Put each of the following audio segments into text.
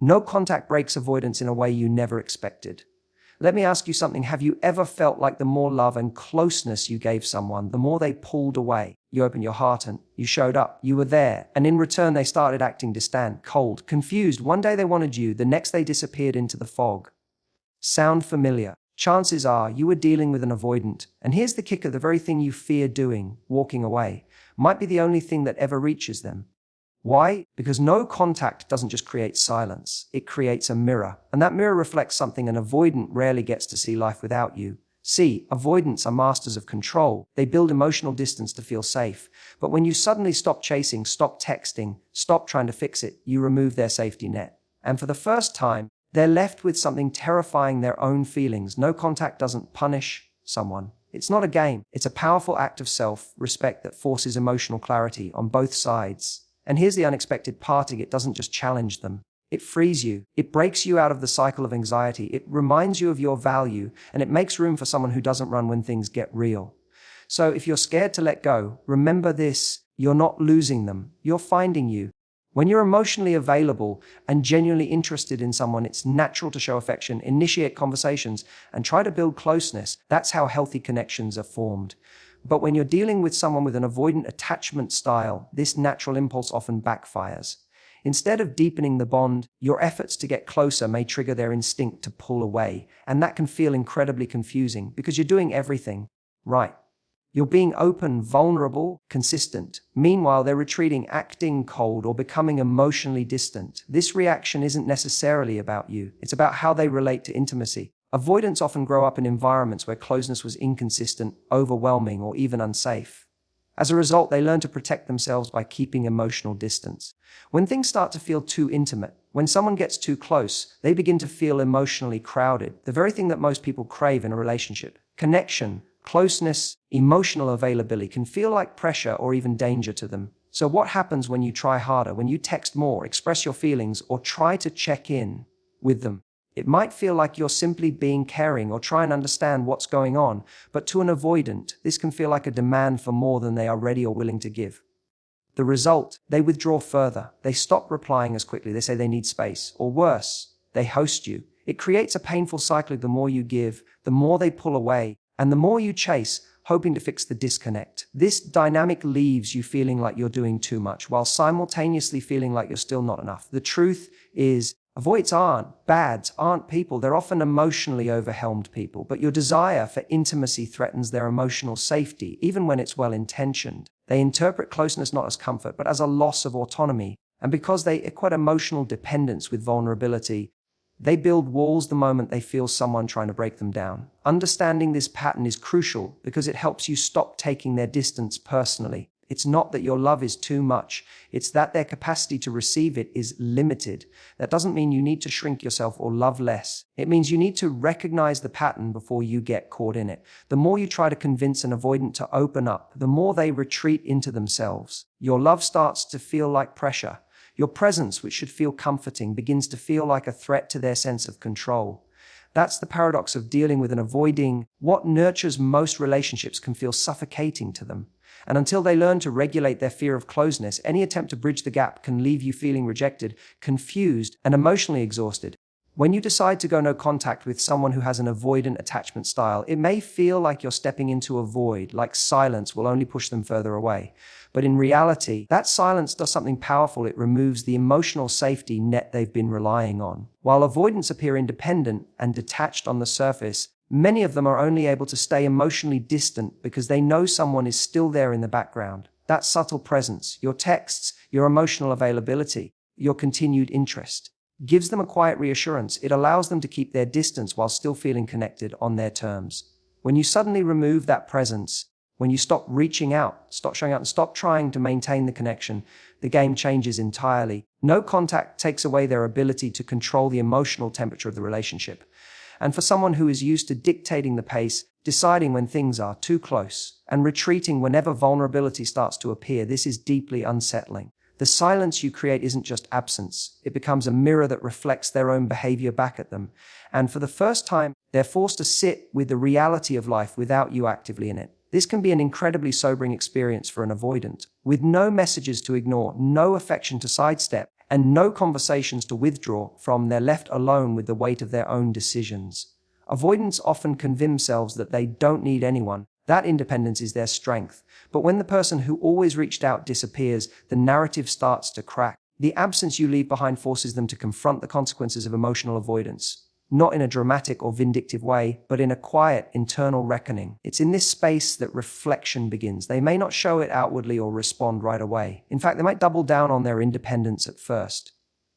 No contact breaks avoidance in a way you never expected. Let me ask you something. Have you ever felt like the more love and closeness you gave someone, the more they pulled away? You opened your heart and you showed up. You were there. And in return, they started acting distant, cold, confused. One day they wanted you. The next they disappeared into the fog. Sound familiar? Chances are you were dealing with an avoidant. And here's the kicker. The very thing you fear doing, walking away, might be the only thing that ever reaches them. Why? Because no contact doesn't just create silence. It creates a mirror. And that mirror reflects something an avoidant rarely gets to see life without you. See, avoidants are masters of control. They build emotional distance to feel safe. But when you suddenly stop chasing, stop texting, stop trying to fix it, you remove their safety net. And for the first time, they're left with something terrifying, their own feelings. No contact doesn't punish someone. It's not a game. It's a powerful act of self-respect that forces emotional clarity on both sides. And here's the unexpected parting. It doesn't just challenge them. It frees you. It breaks you out of the cycle of anxiety. It reminds you of your value, and it makes room for someone who doesn't run when things get real. So if you're scared to let go, remember this: you're not losing them. You're finding you. When you're emotionally available and genuinely interested in someone, it's natural to show affection, initiate conversations, and try to build closeness. That's how healthy connections are formed. But when you're dealing with someone with an avoidant attachment style, this natural impulse often backfires. Instead of deepening the bond, your efforts to get closer may trigger their instinct to pull away, and that can feel incredibly confusing because you're doing everything right. You're being open, vulnerable, consistent. Meanwhile, they're retreating, acting cold, or becoming emotionally distant. This reaction isn't necessarily about you. It's about how they relate to intimacy. Avoidants often grow up in environments where closeness was inconsistent, overwhelming, or even unsafe. As a result, they learn to protect themselves by keeping emotional distance. When things start to feel too intimate, when someone gets too close, they begin to feel emotionally crowded, the very thing that most people crave in a relationship. Connection, closeness, emotional availability can feel like pressure or even danger to them. So what happens when you try harder, when you text more, express your feelings, or try to check in with them? It might feel like you're simply being caring or try and understand what's going on, but to an avoidant, this can feel like a demand for more than they are ready or willing to give. The result, they withdraw further. They stop replying as quickly. They say they need space. Or worse, they ghost you. It creates a painful cycle. The more you give, the more they pull away, and the more you chase, hoping to fix the disconnect. This dynamic leaves you feeling like you're doing too much, while simultaneously feeling like you're still not enough. The truth is, avoids aren't people. They're often emotionally overwhelmed people, but your desire for intimacy threatens their emotional safety, even when it's well-intentioned. They interpret closeness not as comfort, but as a loss of autonomy. And because they equate emotional dependence with vulnerability, they build walls the moment they feel someone trying to break them down. Understanding this pattern is crucial because it helps you stop taking their distance personally. It's not that your love is too much. It's that their capacity to receive it is limited. That doesn't mean you need to shrink yourself or love less. It means you need to recognize the pattern before you get caught in it. The more you try to convince an avoidant to open up, the more they retreat into themselves. Your love starts to feel like pressure. Your presence, which should feel comforting, begins to feel like a threat to their sense of control. That's the paradox of dealing with an avoiding. What nurtures most relationships can feel suffocating to them. And until they learn to regulate their fear of closeness, any attempt to bridge the gap can leave you feeling rejected, confused, and emotionally exhausted. When you decide to go no contact with someone who has an avoidant attachment style, it may feel like you're stepping into a void, like silence will only push them further away. But in reality, that silence does something powerful. It removes the emotional safety net they've been relying on. While avoidants appear independent and detached on the surface, many of them are only able to stay emotionally distant because they know someone is still there in the background. That subtle presence, your texts, your emotional availability, your continued interest, gives them a quiet reassurance. It allows them to keep their distance while still feeling connected on their terms. When you suddenly remove that presence, when you stop reaching out, stop showing out, and stop trying to maintain the connection, the game changes entirely. No contact takes away their ability to control the emotional temperature of the relationship. And for someone who is used to dictating the pace, deciding when things are too close, and retreating whenever vulnerability starts to appear, this is deeply unsettling. The silence you create isn't just absence. It becomes a mirror that reflects their own behavior back at them. And for the first time, they're forced to sit with the reality of life without you actively in it. This can be an incredibly sobering experience for an avoidant. With no messages to ignore, no affection to sidestep, and no conversations to withdraw from. They're left alone with the weight of their own decisions. Avoidants often convince themselves that they don't need anyone. That independence is their strength. But when the person who always reached out disappears, the narrative starts to crack. The absence you leave behind forces them to confront the consequences of emotional avoidance. Not in a dramatic or vindictive way, but in a quiet, internal reckoning. It's in this space that reflection begins. They may not show it outwardly or respond right away. In fact, they might double down on their independence at first.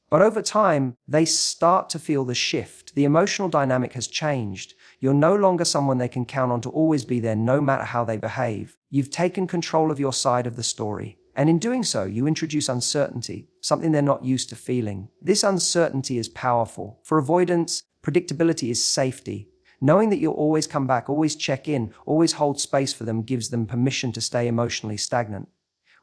But over time, they start to feel the shift. The emotional dynamic has changed. You're no longer someone they can count on to always be there, no matter how they behave. You've taken control of your side of the story. And in doing so, you introduce uncertainty, something they're not used to feeling. This uncertainty is powerful. For avoidance, predictability is safety. Knowing that you'll always come back, always check in, always hold space for them gives them permission to stay emotionally stagnant.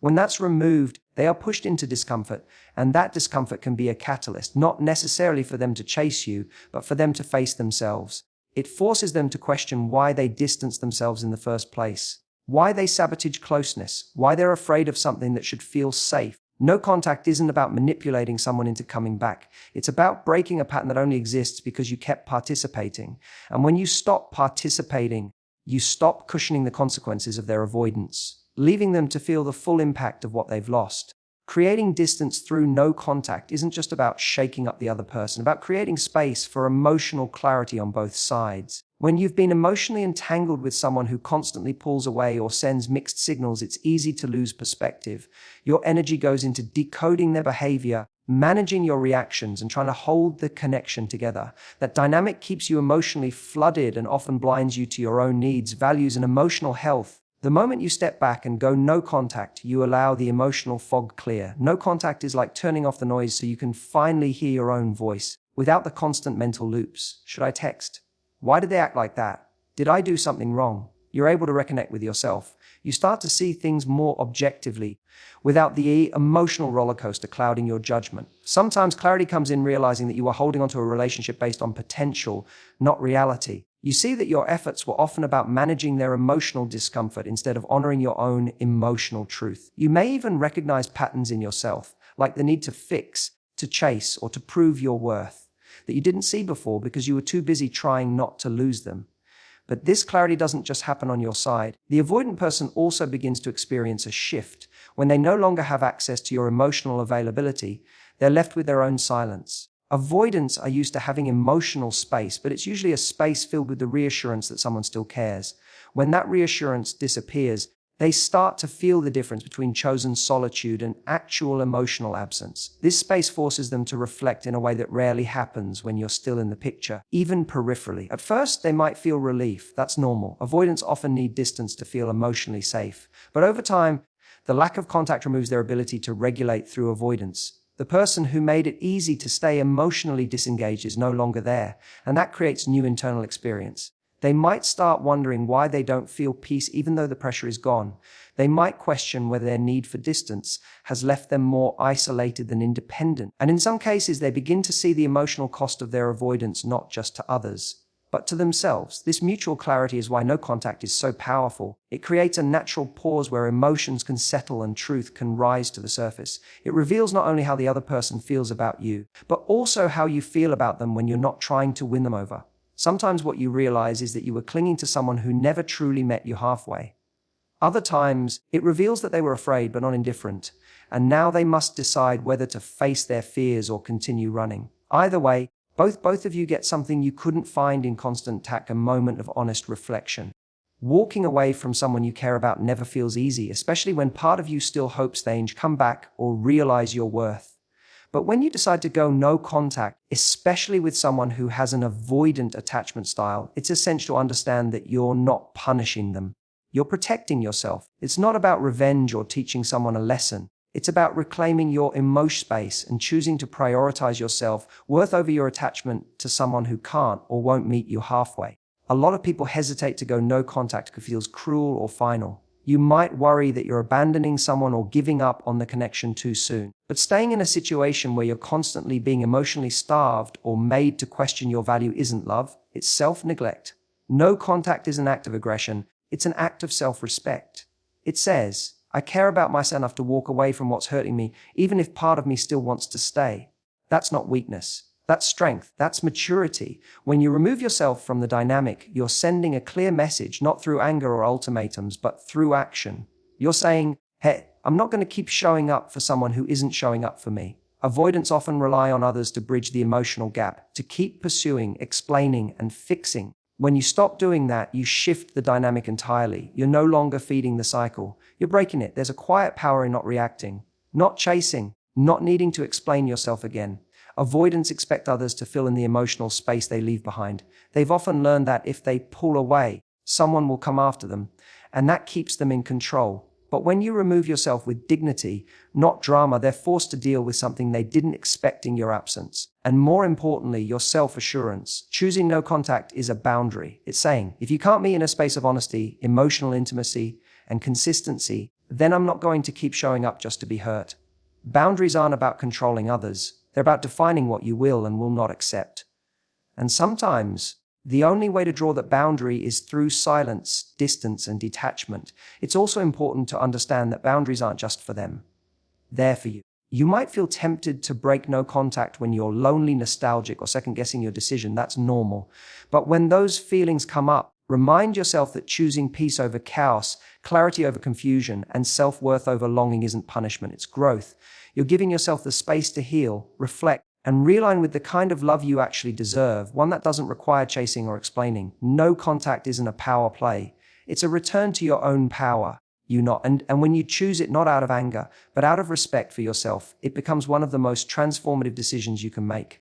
When that's removed, they are pushed into discomfort, and that discomfort can be a catalyst, not necessarily for them to chase you, but for them to face themselves. It forces them to question why they distanced themselves in the first place, why they sabotage closeness, why they're afraid of something that should feel safe. No contact isn't about manipulating someone into coming back. It's about breaking a pattern that only exists because you kept participating. And when you stop participating, you stop cushioning the consequences of their avoidance, leaving them to feel the full impact of what they've lost. Creating distance through no contact isn't just about shaking up the other person, about creating space for emotional clarity on both sides. When you've been emotionally entangled with someone who constantly pulls away or sends mixed signals, it's easy to lose perspective. Your energy goes into decoding their behavior, managing your reactions, and trying to hold the connection together. That dynamic keeps you emotionally flooded and often blinds you to your own needs, values, and emotional health. The moment you step back and go no contact, you allow the emotional fog clear. No contact is like turning off the noise so you can finally hear your own voice, without the constant mental loops. Should I text? Why did they act like that? Did I do something wrong? You're able to reconnect with yourself. You start to see things more objectively, without the emotional roller coaster clouding your judgment. Sometimes clarity comes in realizing that you are holding onto a relationship based on potential, not reality. You see that your efforts were often about managing their emotional discomfort instead of honoring your own emotional truth. You may even recognize patterns in yourself, like the need to fix, to chase, or to prove your worth, that you didn't see before because you were too busy trying not to lose them. But this clarity doesn't just happen on your side. The avoidant person also begins to experience a shift. When they no longer have access to your emotional availability, they're left with their own silence. Avoidants are used to having emotional space, but it's usually a space filled with the reassurance that someone still cares. When that reassurance disappears, they start to feel the difference between chosen solitude and actual emotional absence. This space forces them to reflect in a way that rarely happens when you're still in the picture, even peripherally. At first, they might feel relief. That's normal. Avoidants often need distance to feel emotionally safe. But over time, the lack of contact removes their ability to regulate through avoidance. The person who made it easy to stay emotionally disengaged is no longer there, and that creates new internal experience. They might start wondering why they don't feel peace even though the pressure is gone. They might question whether their need for distance has left them more isolated than independent. And in some cases, they begin to see the emotional cost of their avoidance not just to others, but to themselves. This mutual clarity is why no contact is so powerful. It creates a natural pause where emotions can settle and truth can rise to the surface. It reveals not only how the other person feels about you, but also how you feel about them when you're not trying to win them over. Sometimes what you realize is that you were clinging to someone who never truly met you halfway. Other times, it reveals that they were afraid but not indifferent, and now they must decide whether to face their fears or continue running. Either way, both of you get something you couldn't find in constant contact, a moment of honest reflection. Walking away from someone you care about never feels easy, especially when part of you still hopes they come back or realize your worth. But when you decide to go no contact, especially with someone who has an avoidant attachment style, it's essential to understand that you're not punishing them. You're protecting yourself. It's not about revenge or teaching someone a lesson. It's about reclaiming your emotion space and choosing to prioritize your self-worth over your attachment to someone who can't or won't meet you halfway. A lot of people hesitate to go no contact because it feels cruel or final. You might worry that you're abandoning someone or giving up on the connection too soon. But staying in a situation where you're constantly being emotionally starved or made to question your value isn't love, it's self-neglect. No contact is an act of aggression, it's an act of self-respect. It says, I care about myself enough to walk away from what's hurting me, even if part of me still wants to stay. That's not weakness. That's strength. That's maturity. When you remove yourself from the dynamic, you're sending a clear message, not through anger or ultimatums, but through action. You're saying, hey, I'm not going to keep showing up for someone who isn't showing up for me. Avoidants often rely on others to bridge the emotional gap, to keep pursuing, explaining, and fixing. When you stop doing that, you shift the dynamic entirely. You're no longer feeding the cycle. You're breaking it. There's a quiet power in not reacting, not chasing, not needing to explain yourself again. Avoidants expect others to fill in the emotional space they leave behind. They've often learned that if they pull away, someone will come after them, and that keeps them in control. But when you remove yourself with dignity, not drama, they're forced to deal with something they didn't expect in your absence. And more importantly, your self-assurance. Choosing no contact is a boundary. It's saying, if you can't meet in a space of honesty, emotional intimacy, and consistency, then I'm not going to keep showing up just to be hurt. Boundaries aren't about controlling others. They're about defining what you will and will not accept. And sometimes, the only way to draw that boundary is through silence, distance, and detachment. It's also important to understand that boundaries aren't just for them. They're for you. You might feel tempted to break no contact when you're lonely, nostalgic, or second-guessing your decision. That's normal. But when those feelings come up, remind yourself that choosing peace over chaos, clarity over confusion, and self-worth over longing isn't punishment, it's growth. You're giving yourself the space to heal, reflect, and realign with the kind of love you actually deserve, one that doesn't require chasing or explaining. No contact isn't a power play. It's a return to your own power. And when you choose it not out of anger, but out of respect for yourself, it becomes one of the most transformative decisions you can make.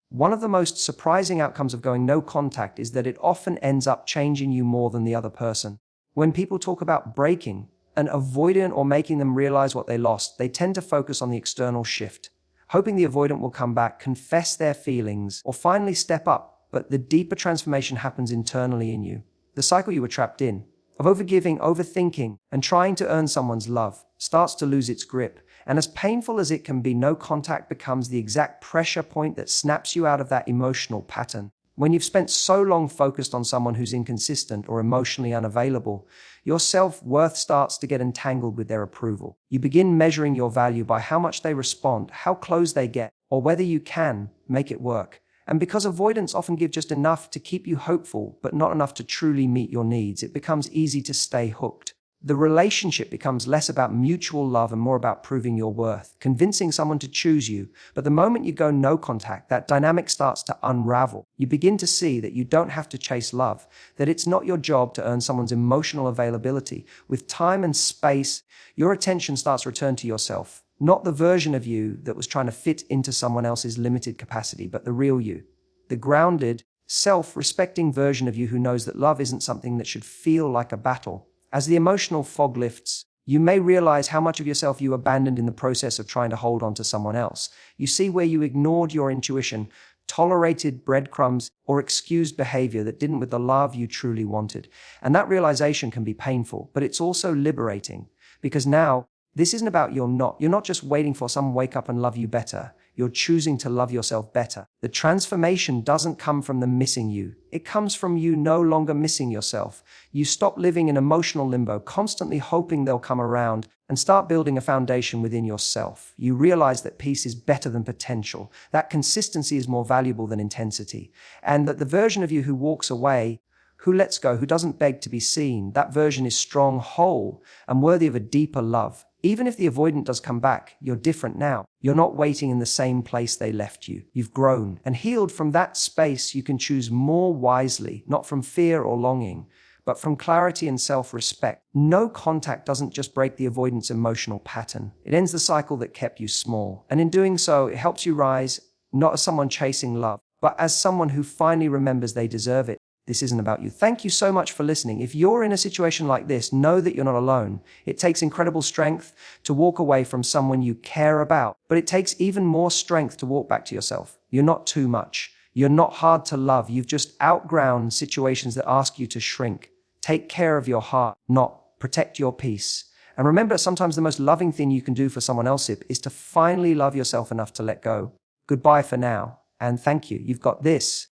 One of the most surprising outcomes of going no contact is that it often ends up changing you more than the other person. When people talk about breaking an avoidant or making them realize what they lost, they tend to focus on the external shift, hoping the avoidant will come back, confess their feelings, or finally step up. But the deeper transformation happens internally in you. The cycle you were trapped in, of overgiving, overthinking, and trying to earn someone's love, starts to lose its grip. And as painful as it can be, no contact becomes the exact pressure point that snaps you out of that emotional pattern. When you've spent so long focused on someone who's inconsistent or emotionally unavailable, your self-worth starts to get entangled with their approval. You begin measuring your value by how much they respond, how close they get, or whether you can make it work. And because avoidants often give just enough to keep you hopeful, but not enough to truly meet your needs, it becomes easy to stay hooked. The relationship becomes less about mutual love and more about proving your worth, convincing someone to choose you. But the moment you go no contact, that dynamic starts to unravel. You begin to see that you don't have to chase love, that it's not your job to earn someone's emotional availability. With time and space, your attention starts to return to yourself. Not the version of you that was trying to fit into someone else's limited capacity, but the real you. The grounded, self-respecting version of you who knows that love isn't something that should feel like a battle. As the emotional fog lifts, you may realize how much of yourself you abandoned in the process of trying to hold on to someone else. You see where you ignored your intuition, tolerated breadcrumbs, or excused behavior that didn't with the love you truly wanted. And that realization can be painful, but it's also liberating. Because now, this isn't about you're not just waiting for someone to wake up and love you better. You're choosing to love yourself better. The transformation doesn't come from them missing you. It comes from you no longer missing yourself. You stop living in emotional limbo, constantly hoping they'll come around, and start building a foundation within yourself. You realize that peace is better than potential, that consistency is more valuable than intensity, and that the version of you who walks away, who lets go, who doesn't beg to be seen, that version is strong, whole, and worthy of a deeper love. Even if the avoidant does come back, you're different now. You're not waiting in the same place they left you. You've grown and healed. From that space. You can choose more wisely, not from fear or longing, but from clarity and self-respect. No contact doesn't just break the avoidance emotional pattern. It ends the cycle that kept you small. And in doing so, it helps you rise, not as someone chasing love, but as someone who finally remembers they deserve it. This isn't about you. Thank you so much for listening. If you're in a situation like this, know that you're not alone. It takes incredible strength to walk away from someone you care about, but it takes even more strength to walk back to yourself. You're not too much. You're not hard to love. You've just outgrown situations that ask you to shrink. Take care of your heart, not protect your peace. And remember that sometimes the most loving thing you can do for someone else is to finally love yourself enough to let go. Goodbye for now, and thank you. You've got this.